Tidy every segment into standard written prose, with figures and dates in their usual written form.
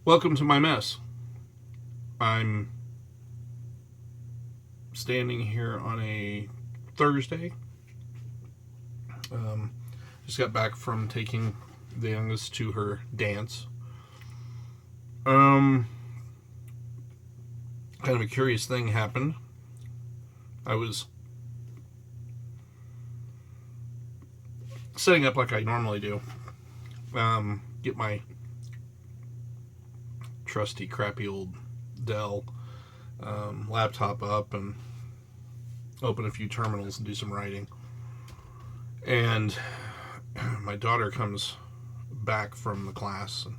Welcome to my mess. I'm standing here on a Thursday. Just got back from taking the youngest to her dance. Kind of a curious thing happened. I was setting up like I normally do. Get my trusty, crappy old Dell laptop up and open a few terminals and do some writing. And my daughter comes back from the class and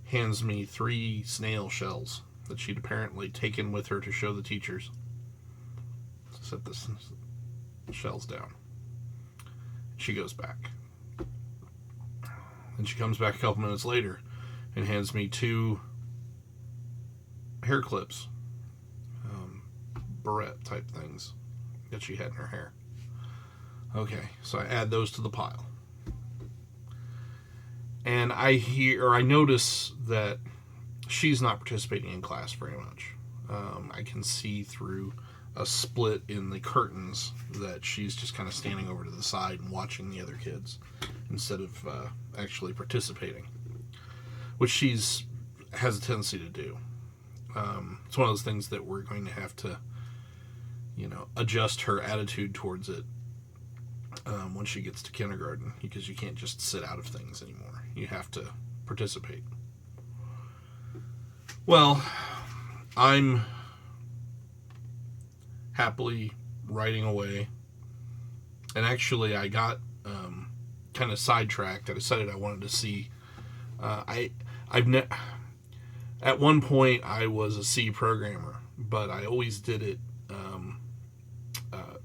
hands me 3 snail shells that she'd apparently taken with her to show the teachers. Set the shells down. She goes back. And she comes back a couple minutes later and hands me 2 hair clips, barrette type things that she had in her hair. Okay, so I add those to the pile. And I notice that she's not participating in class very much. I can see through a split in the curtains that she's just kind of standing over to the side and watching the other kids instead of actually participating, which she's has a tendency to do. It's one of those things that we're going to have to, adjust her attitude towards it when she gets to kindergarten, because you can't just sit out of things anymore. You have to participate. Well, I'm happily writing away, and actually I got kind of sidetracked. I decided I wanted to see. At one point I was a C programmer, but I always did it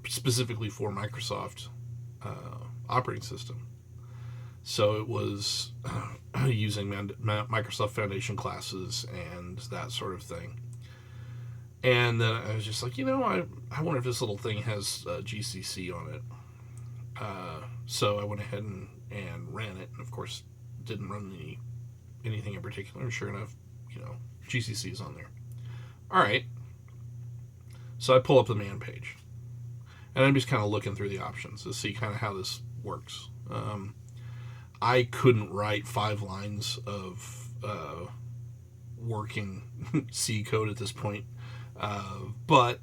specifically for Microsoft operating system. So it was using Microsoft Foundation classes and that sort of thing. And then I was just like, I wonder if this little thing has GCC on it. So I went ahead and ran it, and of course didn't run anything in particular. And sure enough, GCC is on there. All right. So I pull up the man page, and I'm just kind of looking through the options to see kind of how this works. I couldn't write 5 lines of working C code at this point, but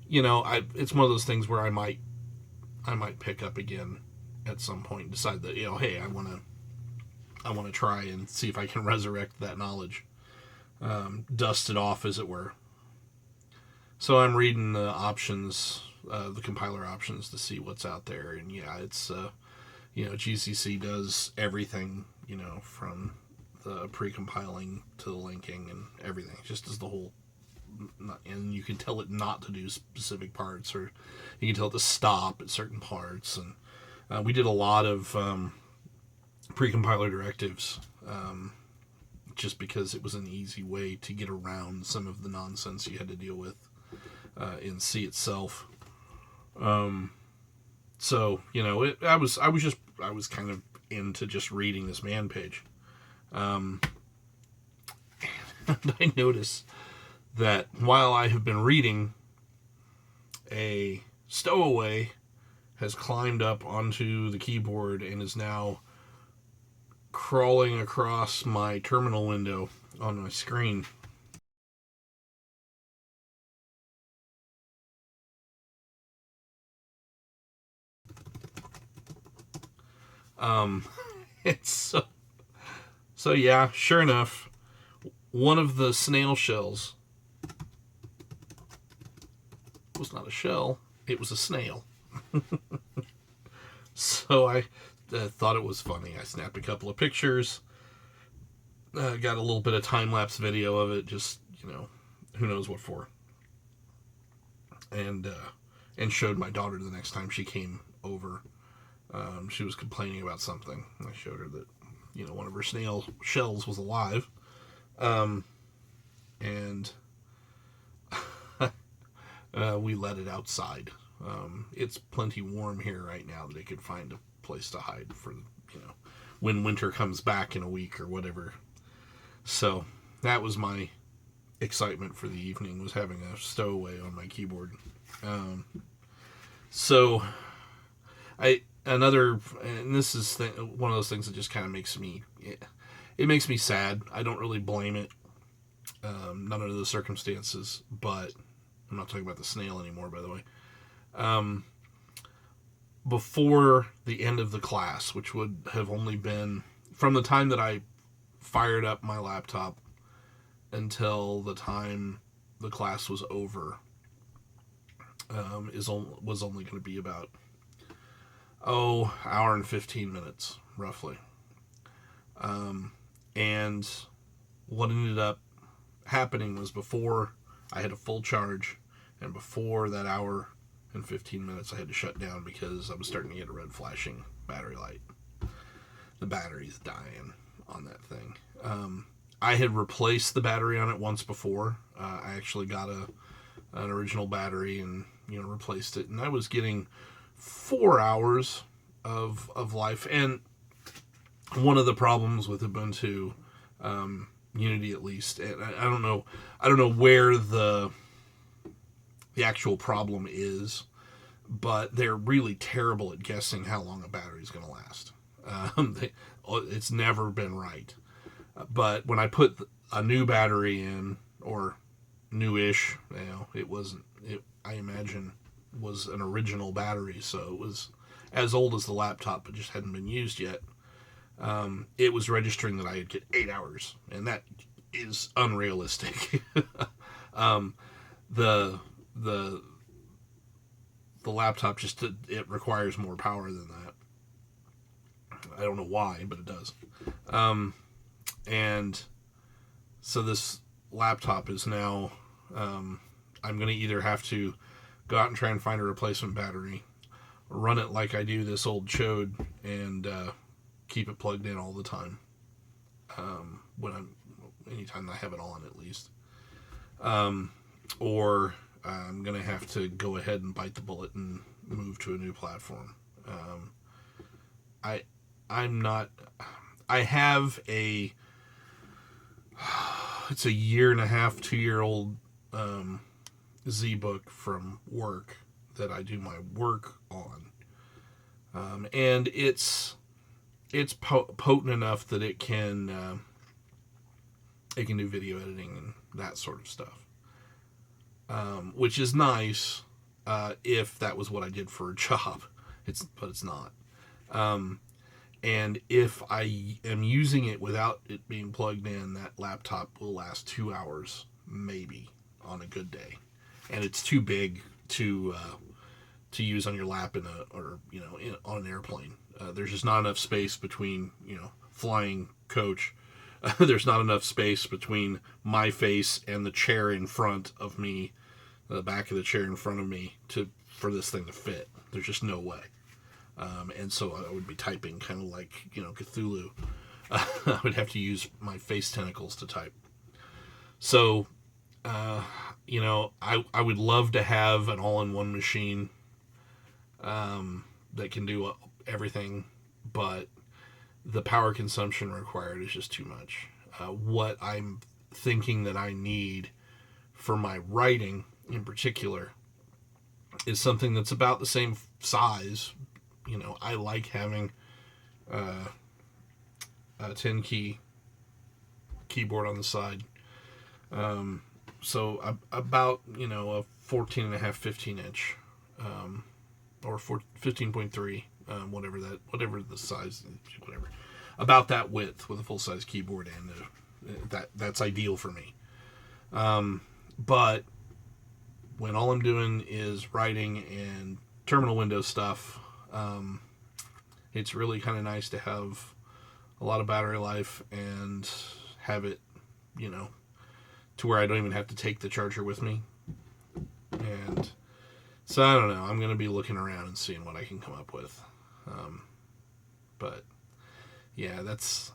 it's one of those things where I might pick up again at some point and decide that hey, I want to try and see if I can resurrect that knowledge, dust it off, as it were. So I'm reading the options, the compiler options, to see what's out there, and it's GCC does everything, from the pre-compiling to the linking and everything. It just does the whole, and you can tell it not to do specific parts, or you can tell it to stop at certain parts. And we did a lot of pre-compiler directives, just because it was an easy way to get around some of the nonsense you had to deal with in C itself. So I was kind of into just reading this man page, and I noticed that while I have been reading, a stowaway has climbed up onto the keyboard and is now crawling across my terminal window on my screen. It's so yeah, sure enough, one of the snail shells was not a shell, it was a snail. So I thought it was funny. I snapped a couple of pictures, got a little bit of time-lapse video of it, just, who knows what for. And showed my daughter the next time she came over. She was complaining about something. I showed her that, one of her snail shells was alive. And we let it outside. It's plenty warm here right now that it could find a place to hide for, when winter comes back in a week or whatever So that was my excitement for the evening, was having a stowaway on my keyboard. So and this is one of those things that just kind of makes me, it makes me sad. I don't really blame it, none under the circumstances, but I'm not talking about the snail anymore, by the way. Before the end of the class, which would have only been from the time that I fired up my laptop until the time the class was over, was only going to be about hour and 15 minutes roughly. And what ended up happening was, before I had a full charge, and before that hour and 15 minutes, I had to shut down because I was starting to get a red flashing battery light. The battery's dying on that thing. I had replaced the battery on it once before. I actually got an original battery and replaced it, and I was getting 4 hours of life. And one of the problems with Ubuntu, Unity at least, and I don't know where the actual problem is, but they're really terrible at guessing how long a battery is going to last. It's never been right. But when I put a new battery in, or newish, it wasn't. I imagine was an original battery, so it was as old as the laptop, but just hadn't been used yet. It was registering that I'd get 8 hours, and that is unrealistic. The laptop just, it requires more power than that. I don't know why, but it does. And so this laptop is now, I'm going to either have to go out and try and find a replacement battery, run it like I do this old chode, and keep it plugged in all the time. Anytime I have it on, at least. Or I'm going to have to go ahead and bite the bullet and move to a new platform. I have it's a 1.5 to 2 year old ZBook from work that I do my work on. And it's potent enough that it can do video editing and that sort of stuff. Which is nice, if that was what I did for a job. But it's not. And if I am using it without it being plugged in, that laptop will last 2 hours, maybe, on a good day. And it's too big to use on your lap on an airplane. There's just not enough space between, flying coach. There's not enough space between my face and the chair in front of me, the back of the chair in front of me, for this thing to fit. There's just no way. And so I would be typing kind of like, Cthulhu. I would have to use my face tentacles to type. So, I would love to have an all-in-one machine that can do everything, but the power consumption required is just too much. What I'm thinking that I need for my writing, in particular, is something that's about the same size. I like having a 10-key keyboard on the side. So about, a 14.5, 15 inch, or 15.3, whatever the size, whatever, about that width with a full size keyboard, and that's ideal for me. But when all I'm doing is writing and terminal window stuff, it's really kind of nice to have a lot of battery life and have it, to where I don't even have to take the charger with me. And so I don't know. I'm going to be looking around and seeing what I can come up with. But yeah, that's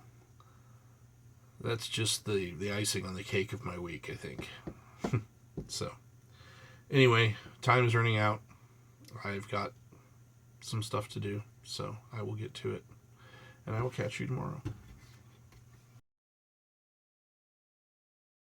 just the icing on the cake of my week, I think. So anyway, time is running out. I've got some stuff to do, so I will get to it, and I will catch you tomorrow.